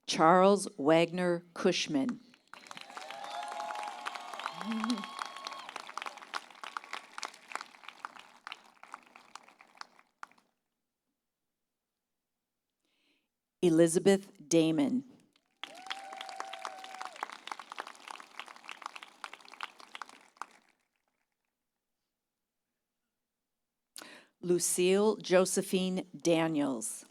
Charles Wagner Cushman. Elizabeth Damon. Lucille Josephine Daniels.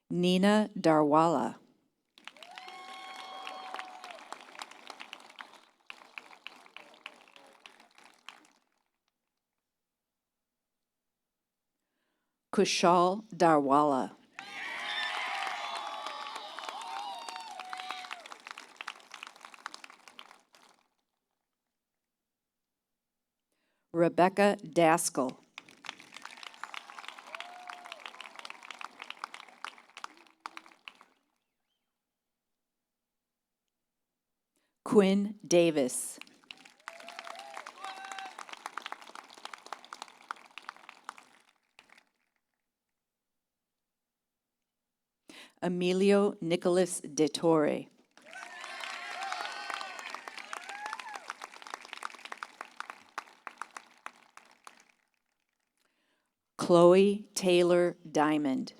Nina Darwala. Kushal Darwala. Rebecca Daskell. Quinn Davis. Emilio Nicholas de Torre. Chloe Taylor Diamond.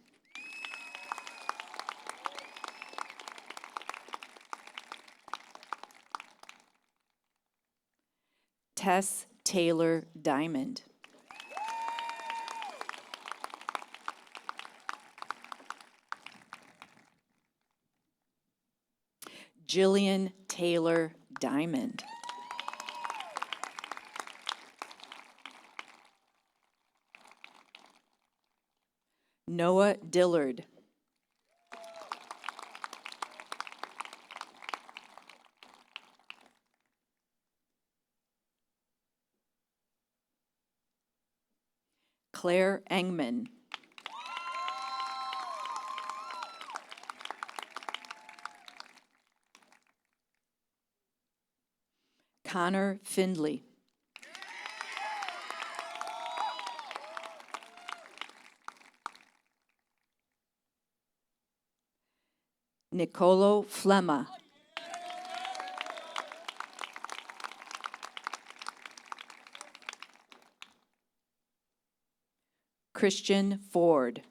Tess Taylor Diamond. Jillian Taylor Diamond. Noah Dillard. Claire Engman. Connor Findley. Nicolo Flemma. Christian Ford.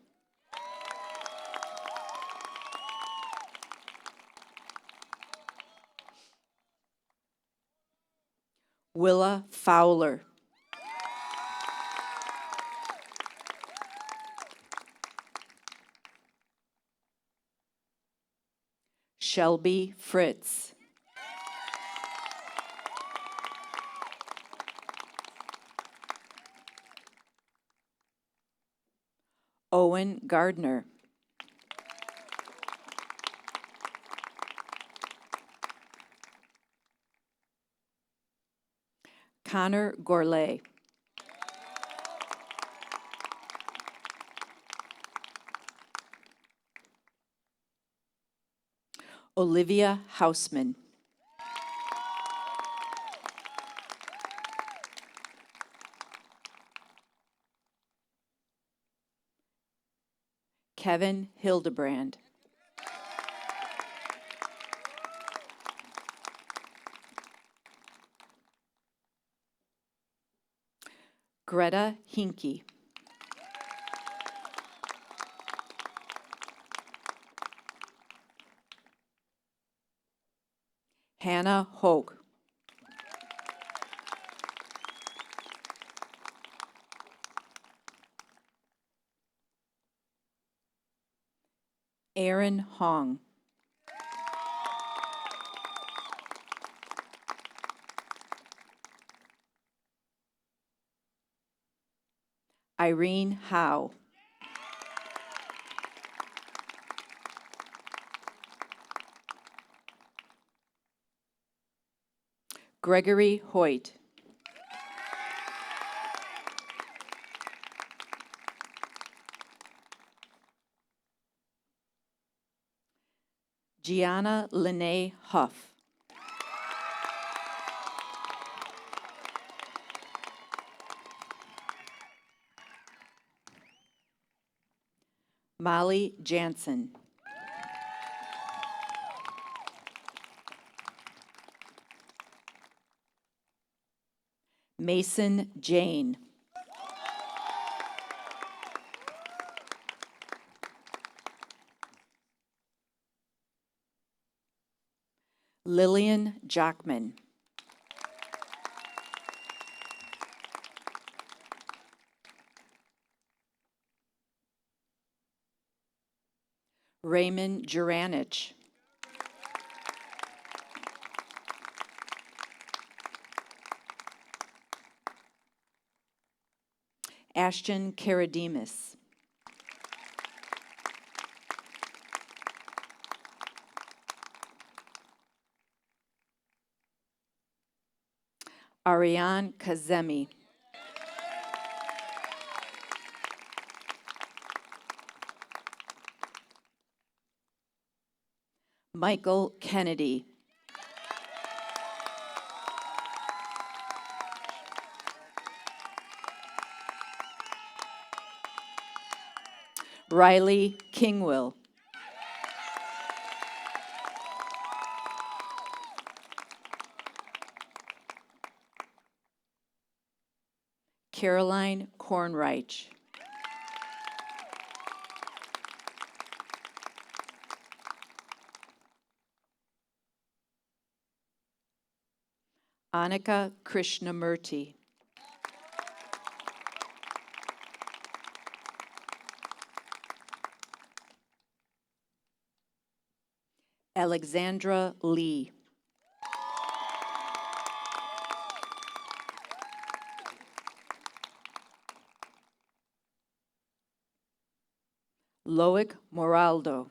Willa Fowler. Shelby Fritz. Owen Gardner. Connor Gourlay. Olivia Hausman. Kevin Hildebrand. Greta Hinke. Hannah Hoke. Aaron Hong. Irene Howe. Gregory Hoyt. Gianna Lene Huff. Molly Jansen. Mason Jane. Lillian Jockman. Raymond Juranich. Ashton Karadimas. Ariane Kazemi. Michael Kennedy. Riley Kingwill. Caroline Kornreich. Annika Krishnamurti. Alexandra Lee. Loic Moraldo.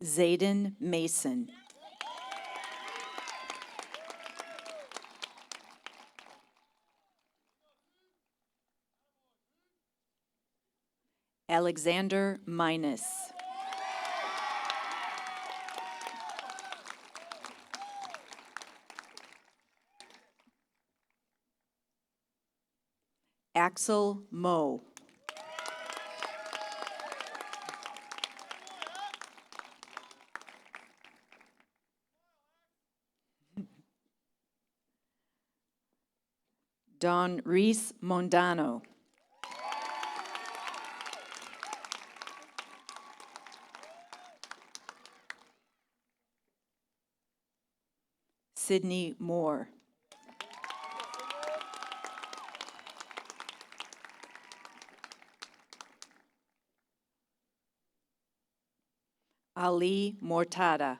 Zayden Mason. Alexander Minus. Axel Moe. Don Reese Mondano. Sydney Moore. Ali Mortada.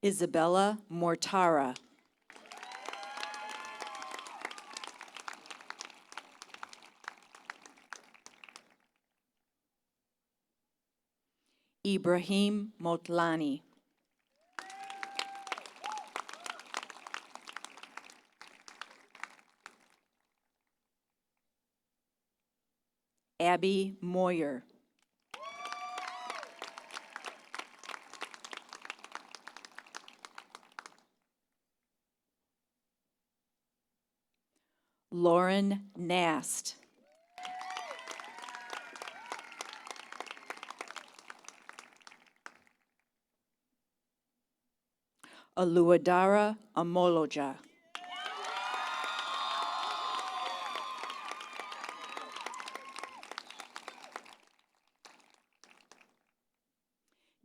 Isabella Mortara. Ibrahim Motlani. Abby Moyer. Lauren Nast. Aluadara Amoloja.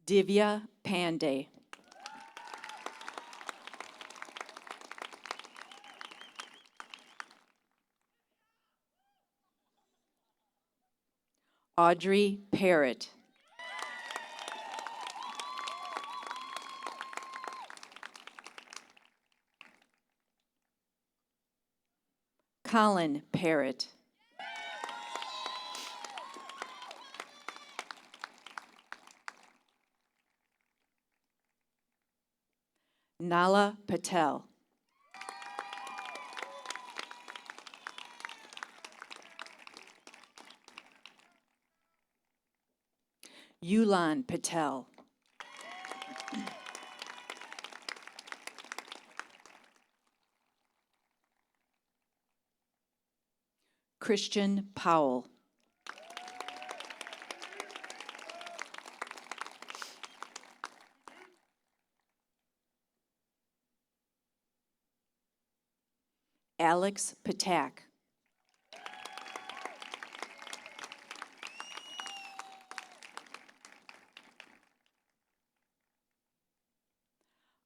Divya Pandey. Audrey Parrott. Colin Parrott. Nala Patel. Yulan Patel. Christian Powell. Alex Patak.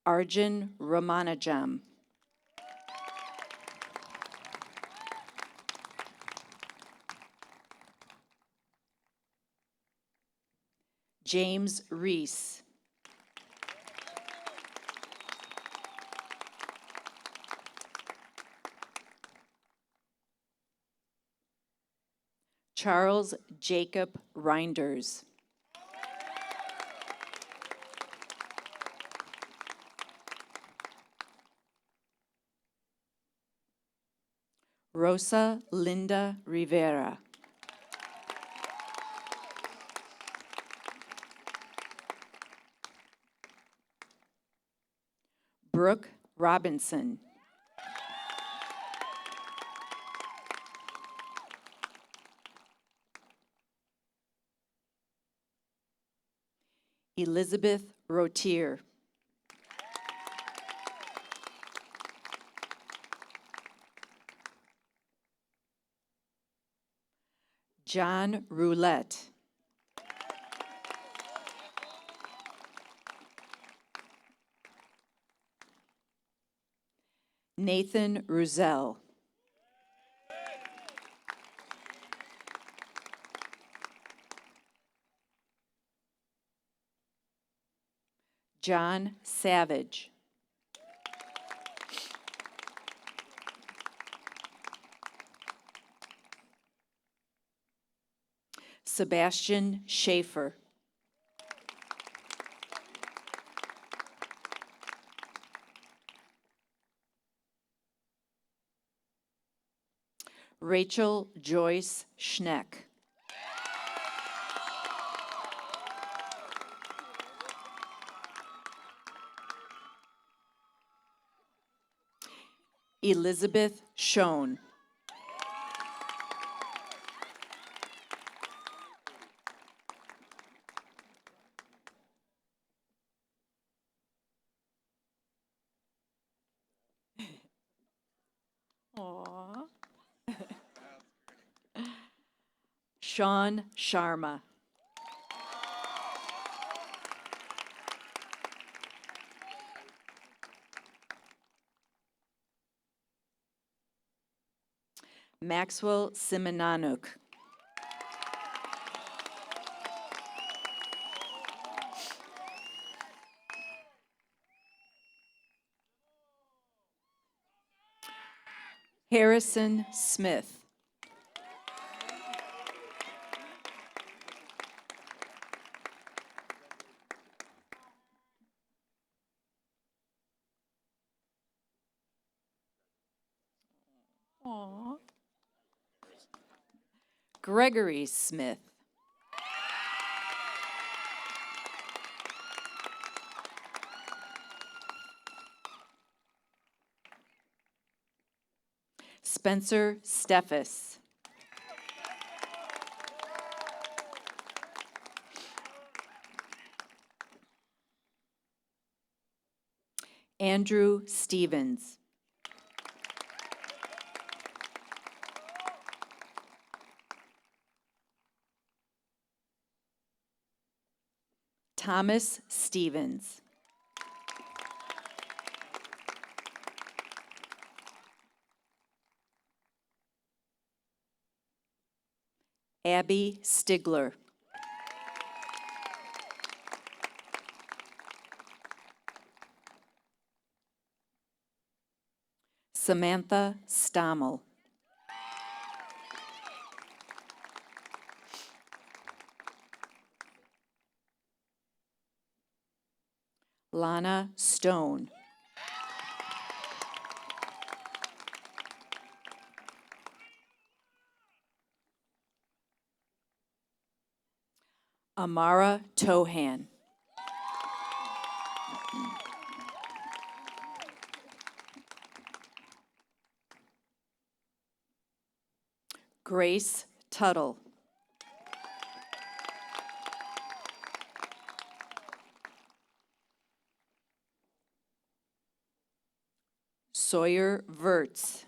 Arjun Ramanajam. James Reese. Charles Jacob Reinders. Rosa Linda Rivera. Brooke Robinson. Elizabeth Rotier. John Roulette. Nathan Ruzel. John Savage. Sebastian Schaefer. Rachel Joyce Schneck. Elizabeth Schoen. Aww. Sean Sharma. Maxwell Simonanuk. Harrison Smith. Aww. Gregory Smith. Spencer Steffes. Andrew Stevens. Thomas Stevens. Abby Stigler. Samantha Stommel. Lana Stone. Amara Tohan. Grace Tuttle. Sawyer Verts.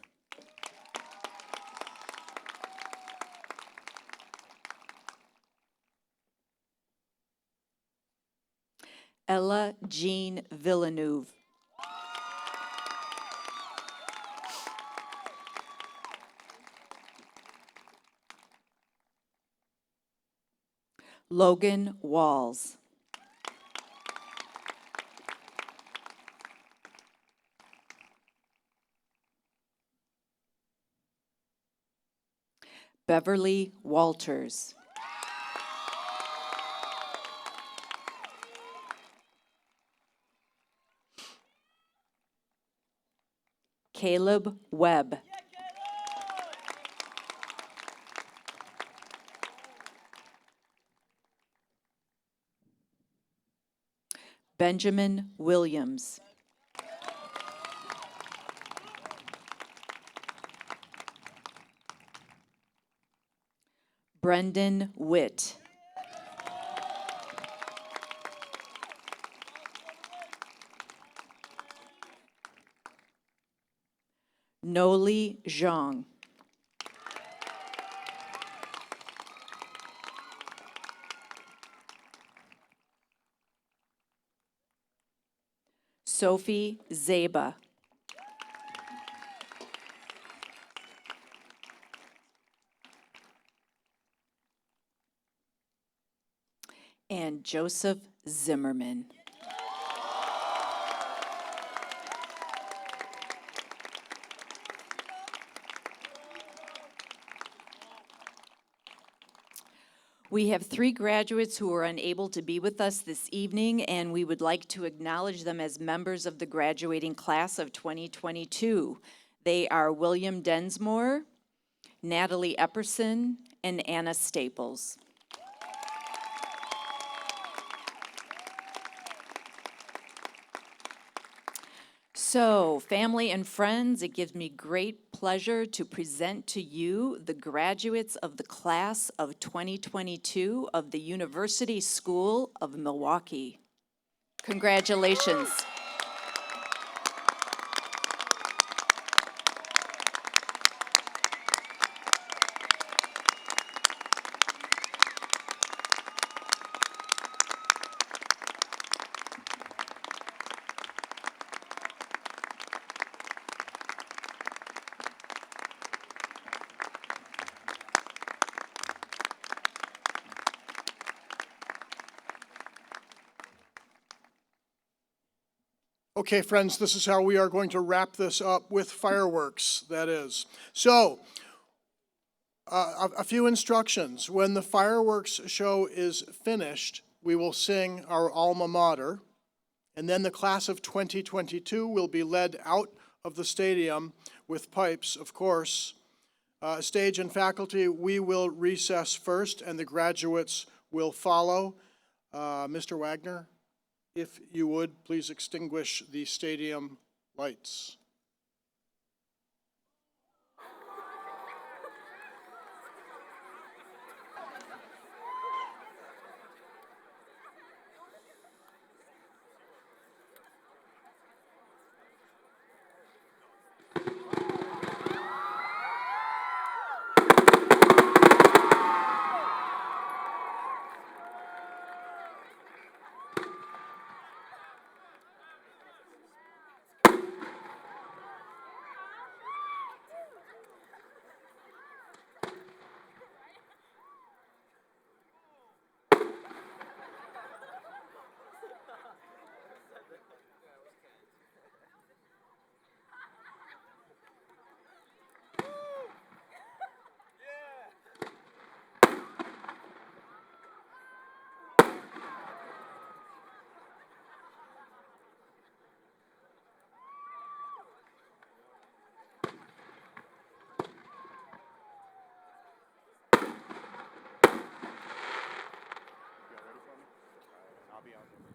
Ella Jean Villeneuve. Logan Walls. Beverly Walters. Caleb Webb. Benjamin Williams. Brendan Witt. Noli Zhang. Sophie Zeba. And Joseph Zimmerman. We have 3 graduates who are unable to be with us this evening, and we would like to acknowledge them as members of the graduating class of 2022. They are William Densmore, Natalie Epperson, and Anna Staples. So, family and friends, it gives me great pleasure to present to you the graduates of the class of 2022 of the University School of Milwaukee. Congratulations. Okay, friends, this is how we are going to wrap this up with fireworks, that is. So, a few instructions. When the fireworks show is finished, we will sing our alma mater, and then the class of 2022 will be led out of the stadium with pipes, of course. Stage and faculty, we will recess first, and the graduates will follow. Mr. Wagner, if you would, please extinguish the stadium lights. be on there.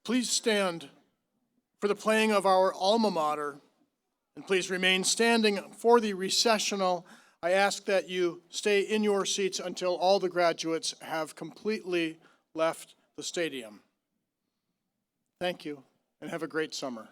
Please stand for the playing of our alma mater, and please remain standing for the recessional. I ask that you stay in your seats until all the graduates have completely left the stadium. Thank you, and have a great summer.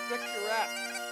Picturesque.